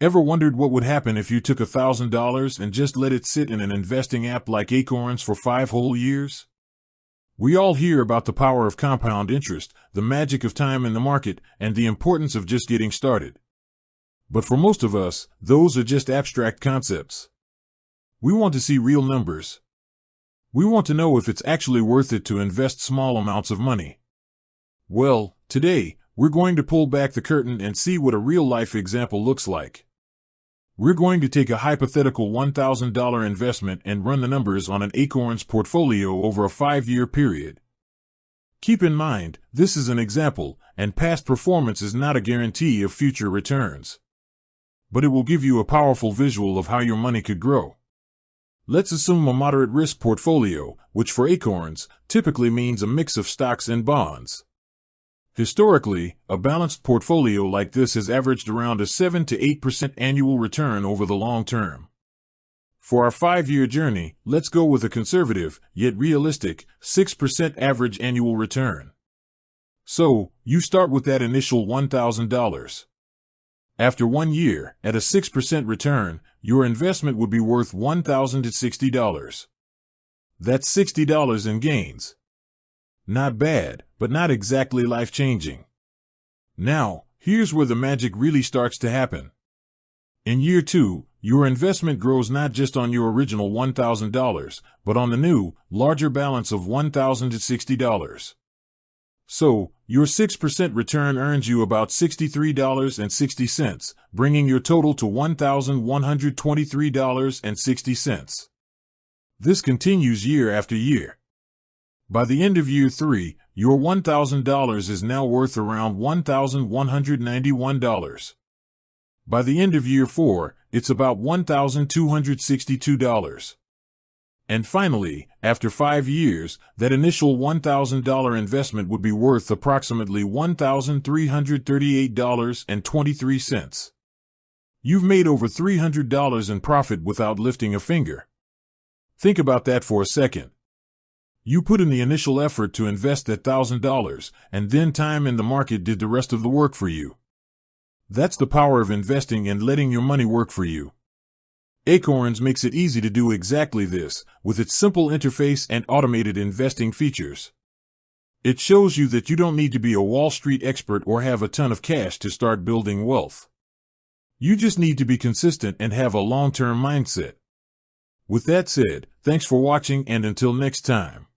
Ever wondered what would happen if you took $1,000 and just let it sit in an investing app like Acorns for 5 whole years? We all hear about the power of compound interest, the magic of time in the market, and the importance of just getting started. But for most of us, those are just abstract concepts. We want to see real numbers. We want to know if it's actually worth it to invest small amounts of money. Well, today, we're going to pull back the curtain and see what a real-life example looks like. We're going to take a hypothetical $1,000 investment and run the numbers on an Acorns portfolio over a 5-year period. Keep in mind, this is an example, and past performance is not a guarantee of future returns. But it will give you a powerful visual of how your money could grow. Let's assume a moderate risk portfolio, which for Acorns typically means a mix of stocks and bonds. Historically, a balanced portfolio like this has averaged around a 7 to 8% annual return over the long term. For our 5-year journey, let's go with a conservative, yet realistic, 6% average annual return. So, you start with that initial $1,000. After 1 year, at a 6% return, your investment would be worth $1,060. That's $60 in gains. Not bad, but not exactly life-changing. Now, here's where the magic really starts to happen. In year 2, your investment grows not just on your original $1,000, but on the new, larger balance of $1,060. So, your 6% return earns you about $63.60, bringing your total to $1,123.60. This continues year after year. By the end of year 3, your $1,000 is now worth around $1,191. By the end of year 4, it's about $1,262. And finally, after 5 years, that initial $1,000 investment would be worth approximately $1,338.23. You've made over $300 in profit without lifting a finger. Think about that for a second. You put in the initial effort to invest that $1,000, and then time in the market did the rest of the work for you. That's the power of investing and letting your money work for you. Acorns makes it easy to do exactly this, with its simple interface and automated investing features. It shows you that you don't need to be a Wall Street expert or have a ton of cash to start building wealth. You just need to be consistent and have a long-term mindset. With that said, thanks for watching, and until next time.